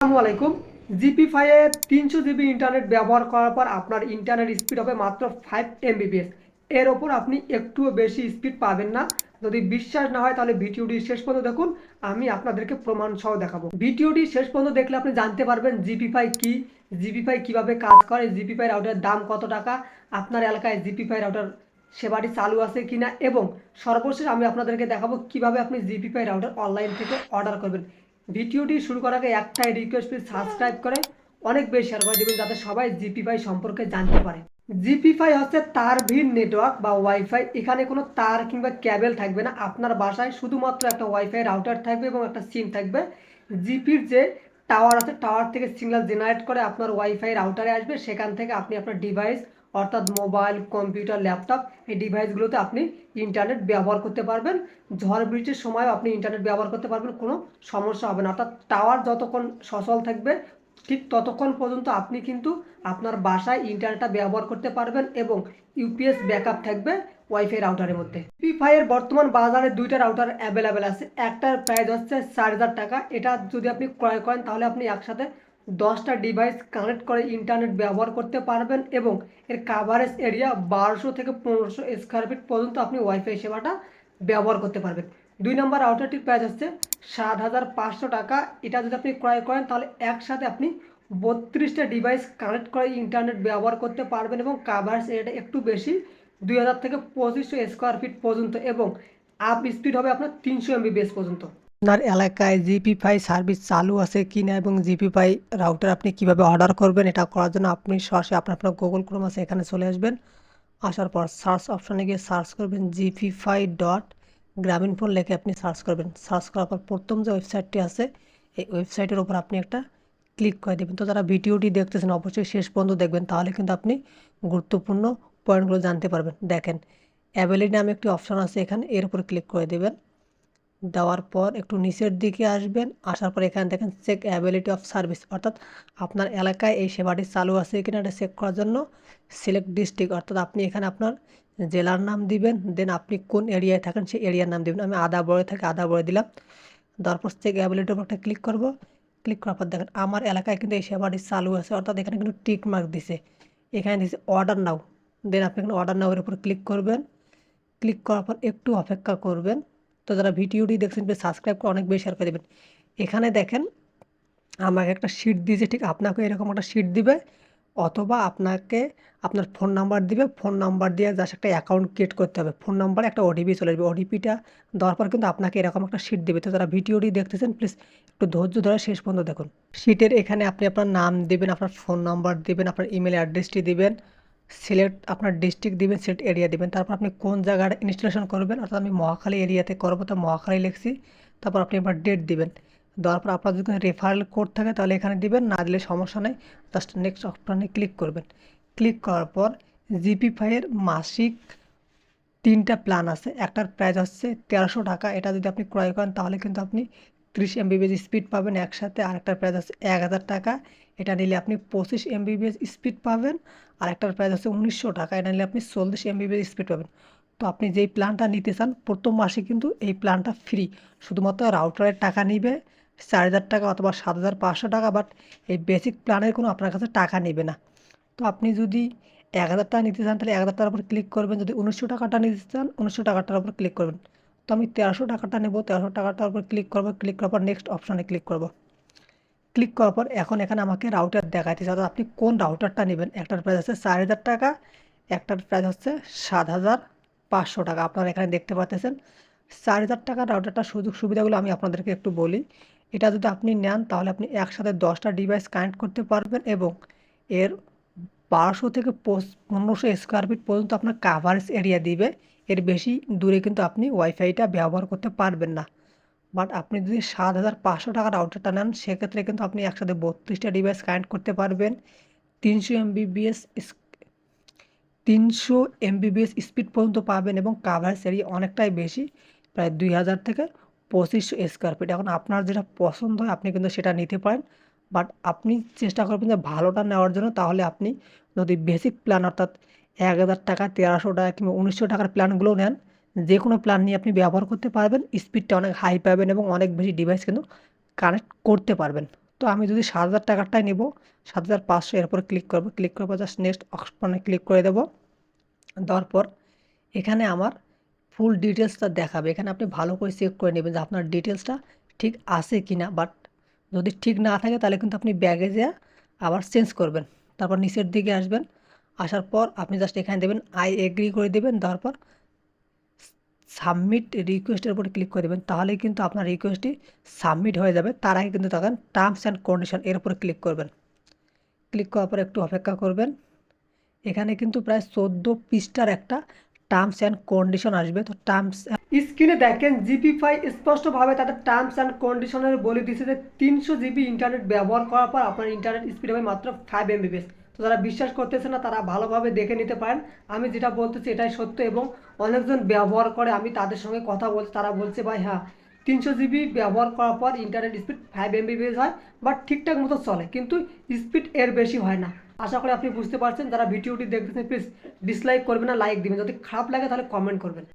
আসসালামু আলাইকুম। GP five 300 GB internet ব্যবহার করার পর আপনার ইন্টারনেট স্পিড হবে মাত্র 5 MBps। এর ওপর আপনি একটুও বেশি স্পিড পাবেন না। যদি বিশ্বাস না হয় তাহলে ভিডিওটি শেষ পর্যন্ত দেখুন, আমি আপনাদেরকে প্রমাণ সহ দেখাবো। ভিডিওটি শেষ পর্যন্ত দেখলে আপনি জানতে পারবেন জিপি ফাইভ কি, জিপি ফাইভ কীভাবে কাজ করে, জিপি ফাইভ রাউটারের দাম কত টাকা, আপনার এলাকায় জিপি ফাইভ রাউটার সেবাটি চালু আছে কিনা, এবং সর্বশেষ আমি আপনাদেরকে দেখাবো কিভাবে আপনি জিপি ফাইভ রাউটার অনলাইন থেকে অর্ডার করবেন। ভিডিওটি শুরু করার আগে একটাই রিকোয়েস্ট, প্লিজ সাবস্ক্রাইব করে অনেক বেশি শেয়ার করে দেবেন যাতে সবাই জিপিফাই সম্পর্কে জানতে পারে। জিপিফাই হচ্ছে তারহীন নেটওয়ার্ক বা ওয়াইফাই। এখানে কোনো তার কিংবা ক্যাবেল থাকবে না। আপনার বাসায় শুধুমাত্র একটা ওয়াইফাই রাউটার থাকবে এবং একটা সিম থাকবে। জিপির যে টাওয়ার আছে, টাওয়ার থেকে সিগন্যাল জেনারেট করে আপনার ওয়াইফাই রাউটারে আসবে। সেখান থেকে আপনি আপনার ডিভাইস অর্থাৎ মোবাইল, কম্পিউটার, ল্যাপটপ, এই ডিভাইসগুলোতে আপনি ইন্টারনেট ব্যবহার করতে পারবেন। ঝড় বৃষ্টির সময়ও আপনি ইন্টারনেট ব্যবহার করতে পারবেন, কোনো সমস্যা হবে না। অর্থাৎ টাওয়ার যতক্ষণ সচল থাকবে ঠিক ততক্ষণ পর্যন্ত আপনি কিন্তু আপনার বাসায় ইন্টারনেটটা ব্যবহার করতে পারবেন এবং ইউপিএস ব্যাকআপ থাকবে ওয়াইফাই রাউটারের মধ্যে। জিপিফাই এর বর্তমান বাজারে দুইটা রাউটার অ্যাভেলেবেল আছে। একটার প্রাইস হচ্ছে 4,000 টাকা। এটা যদি আপনি ক্রয় করেন তাহলে আপনি একসাথে 10টা ডিভাইস কানেক্ট করে ইন্টারনেট ব্যবহার করতে পারবেন এবং এর কাভারেজ এরিয়া 1200 থেকে 1500 স্কোয়ার ফিট পর্যন্ত আপনি ওয়াইফাই সেবাটা ব্যবহার করতে পারবেন। 2 নম্বর রাউটারটির প্রাইস হচ্ছে 7,500 টাকা। এটা যদি আপনি ক্রয় করেন তাহলে একসাথে আপনি 32টা ডিভাইস কানেক্ট করে ইন্টারনেট ব্যবহার করতে পারবেন এবং কাভারেজ এরিয়াটা একটু বেশি, 2000 থেকে 2500 স্কোয়ার ফিট পর্যন্ত, এবং আপ স্পিড হবে আপনার 300 MBps পর্যন্ত। আপনার এলাকায় জিপিফাই সার্ভিস চালু আছে কিনা এবং জিপিফাই রাউটার আপনি কিভাবে অর্ডার করবেন, এটা করার জন্য আপনি সরাসরি আপনার গুগল ক্রোম আছে এখানে চলে আসবেন। আসার পর সার্চ অপশানে গিয়ে সার্চ করবেন জিপিফাই ডট গ্রামীণ ফোন লিখে আপনি সার্চ করবেন। সার্চ করার পর প্রথম যে ওয়েবসাইটটি আছে এই ওয়েবসাইটের উপর আপনি একটা ক্লিক করে দেবেন। তো যারা ভিডিওটি দেখতেছেন অবশ্যই শেষ পর্যন্ত দেখবেন, তাহলে কিন্তু আপনি গুরুত্বপূর্ণ পয়েন্টগুলো জানতে পারবেন। দেখেন, অ্যাভেলিটি নামে একটি অপশান আছে এখানে, এর উপর ক্লিক করে দেবেন। দেওয়ার পর একটু নিচের দিকে আসবেন। আসার পর এখানে দেখেন চেক অ্যাবিলিটি অফ সার্ভিস, অর্থাৎ আপনার এলাকায় এই সেবাটি চালু আছে কিনা এটা চেক করার জন্য সিলেক্ট ডিস্ট্রিক্ট, অর্থাৎ আপনি এখানে আপনার জেলার নাম দিবেন, দেন আপনি কোন এরিয়ায় থাকেন সেই এরিয়ার নাম দিবেন। আমি আদাবরে থাকি, আদাবরে দিলাম। তারপর চেক অ্যাবিলিটির উপর একটা ক্লিক করব। ক্লিক করার পর দেখেন আমার এলাকায় কিন্তু এই সেবাটি চালু আছে, অর্থাৎ এখানে কিন্তু টিক মার্ক দিছে, এখানে দিছে অর্ডার নাও। দেন আপনি এখানে অর্ডার নাও এর উপর ক্লিক করবেন। ক্লিক করার পর একটু অপেক্ষা করবেন। তো যারা ভিডিওটি দেখছেন প্লিজ সাবস্ক্রাইব করে অনেক বেশি শেয়ার করে দেবেন। এখানে দেখেন আমাকে একটা শিট দিয়েছে, ঠিক আপনাকে এরকম একটা শিট দিবে, অথবা আপনাকে আপনার ফোন নাম্বার দিবে। ফোন নাম্বার দিয়ে জাস্ট একটা অ্যাকাউন্ট ক্রিয়েট করতে হবে। ফোন নাম্বারে একটা ওটিপি চলে আসবে, ওটিপিটা দেওয়ার পর কিন্তু আপনাকে এরকম একটা শিট দেবে। তো যারা ভিডিওটি দেখতেছেন প্লিজ একটু ধৈর্য ধরে শেষ পর্যন্ত দেখুন। শিটের এখানে আপনি আপনার নাম দেবেন, আপনার ফোন নাম্বার দেবেন, আপনার ইমেল অ্যাড্রেসটি দিবেন, সিলেক্ট আপনার ডিস্ট্রিক্ট দিবেন, সিলেক্ট এরিয়া দিবেন, তারপর আপনি কোন জায়গায় ইনস্টলেশন করবেন, অর্থাৎ আমি মহাখালী এরিয়াতে করবো তো মহাখালী লিখছি। তারপর আপনি আপনার ডেট দিবেন। দেওয়ার পর আপনার যদি রেফারেল কোড থাকে তাহলে এখানে দিবেন, না দিলে সমস্যা নেই। জাস্ট নেক্সট অপশানে ক্লিক করবেন। ক্লিক করার পর জিপিফাইয়ের মাসিক 3টা প্ল্যান আছে। একটার প্রাইস হচ্ছে 1300 টাকা। এটা যদি আপনি ক্রয় করেন তাহলে কিন্তু আপনি 30 MBps স্পিড পাবেন একসাথে। আরেকটার প্রাইস হচ্ছে 1000 টাকা। এটা নিলে আপনি 25 MBps স্পিড পাবেন। আর একটার প্রাইস হচ্ছে 1900 টাকা। এটা নিলে আপনি 40 MBps স্পিড পাবেন। তো আপনি যেই প্ল্যানটা নিতে চান প্রথম মাসে কিন্তু এই প্ল্যানটা ফ্রি, শুধুমাত্র রাউটারের টাকা নিবে 4000 টাকা অথবা 7500 টাকা, বাট এই বেসিক প্ল্যানের কোনো আপনার কাছে টাকা নেবে না। তো আপনি যদি 1000 টাকা নিতে চান তাহলে 1000 টাকার উপর ক্লিক করবেন। যদি 1900 টাকাটা নিতে চান 1900 টাকাটার উপর ক্লিক করবেন। তো আমি 1300 টাকাটা নেব, 1300 টাকাটার উপর ক্লিক করবো। ক্লিক করার পর নেক্সট অপশানে ক্লিক করব। ক্লিক করার পর এখন এখানে আমাকে রাউটার দেখাইতেছে, অর্থাৎ আপনি কোন রাউটারটা নেবেন। একটার প্রাইস হচ্ছে 4000 টাকা, একটার প্রাইস হচ্ছে 7500 টাকা। আপনারা এখানে দেখতে পাচ্ছেন 4000 টাকার রাউটারটার সুযোগ সুবিধাগুলো আমি আপনাদেরকে একটু বলি। এটা যদি আপনি নেন তাহলে আপনি একসাথে 10টা ডিভাইস কানেক্ট করতে পারবেন এবং এর 1200 থেকে 1500 স্কোয়ার ফিট পর্যন্ত আপনার কাভারেজ এরিয়া দিবে। এর বেশি দূরে কিন্তু আপনি ওয়াইফাইটা ব্যবহার করতে পারবেন না। বাট আপনি যদি 7500 টাকার রাউটারটা নেন সেক্ষেত্রে কিন্তু আপনি একসাথে 32টা ডিভাইস কানেক্ট করতে পারবেন। 300 MBps 300 MBps স্পিড পর্যন্ত পাবেন এবং কাভারেজ এরিয়া অনেকটাই বেশি, প্রায় 2000 থেকে 2500 স্কোয়ার ফিট। এখন আপনার যেটা পছন্দ হয় আপনি কিন্তু সেটা নিতে পারেন, বাট আপনি চেষ্টা করবেন যে ভালোটা নেওয়ার জন্য। তাহলে আপনি যদি বেসিক প্ল্যান অর্থাৎ 1000 টাকা, 1300 টাকা কিংবা 1900 টাকার প্ল্যানগুলো নেন, যে কোনো প্ল্যান নিয়ে আপনি ব্যবহার করতে পারবেন, স্পিডটা অনেক হাই পাবেন এবং অনেক বেশি ডিভাইস কিন্তু কানেক্ট করতে পারবেন। তো আমি যদি 7,000 টাকারটাই নিব, 7,500 এর উপর ক্লিক করব, ক্লিক করার পর জাস্ট নেক্সট অপশনে ক্লিক করে দেব। দেওয়ার পর এখানে আমার ফুল ডিটেলসটা দেখাবে। এখানে আপনি ভালো করে চেক করে নেবেন যে আপনার ডিটেলসটা ঠিক আছে কি না। বাট যদি ঠিক না থাকে তাহলে কিন্তু আপনি ব্যাগে যেয়ে আবার চেঞ্জ করবেন। তারপর নিচের দিকে আসবেন, আসার পর আপনি জাস্ট এখানে দেবেন আই এগ্রি করে দেবেন। দেওয়ার পর সাবমিট রিকোয়েস্টের উপর ক্লিক করে দেবেন, তাহলেই কিন্তু আপনার রিকোয়েস্টটি সাবমিট হয়ে যাবে। তার আগে কিন্তু তখন টার্মস অ্যান্ড কন্ডিশন এর উপরে ক্লিক করবেন। ক্লিক করার পর একটু অপেক্ষা করবেন। এখানে কিন্তু প্রায় 14 পৃষ্ঠার একটা টার্মস অ্যান্ড কন্ডিশন আসবে। তো টার্মস স্ক্রিনে দেখেন জিপিফাই স্পষ্টভাবে তাদের টার্মস অ্যান্ড কন্ডিশনের বলে দিচ্ছে যে 300 জিবি ইন্টারনেট ব্যবহার করার পর আপনার ইন্টারনেট স্পিড হবে মাত্র 5 এমবিপিএস। তো যারা বিশ্বাস করতেছে না তারা ভালোভাবে দেখে নিতে পারেন। আমি যেটা বলতেছি এটাই সত্য এবং অনেকজন ব্যবহার করে, আমি তাদের সঙ্গে কথা বলছি, তারা বলছে ভাই হ্যাঁ 300 জিবি ব্যবহার করার পর ইন্টারনেট স্পিড 5 এমবিপিএস হয়, বাট ঠিকঠাক মতো চলে, কিন্তু স্পিড এর বেশি হয় না। আশা করি আপনি বুঝতে পারছেন। যারা ভিডিওটি দেখতেছেন প্লিজ ডিসলাইক করবেন না, লাইক দিবেন। যদি খারাপ লাগে তাহলে কমেন্ট করবেন।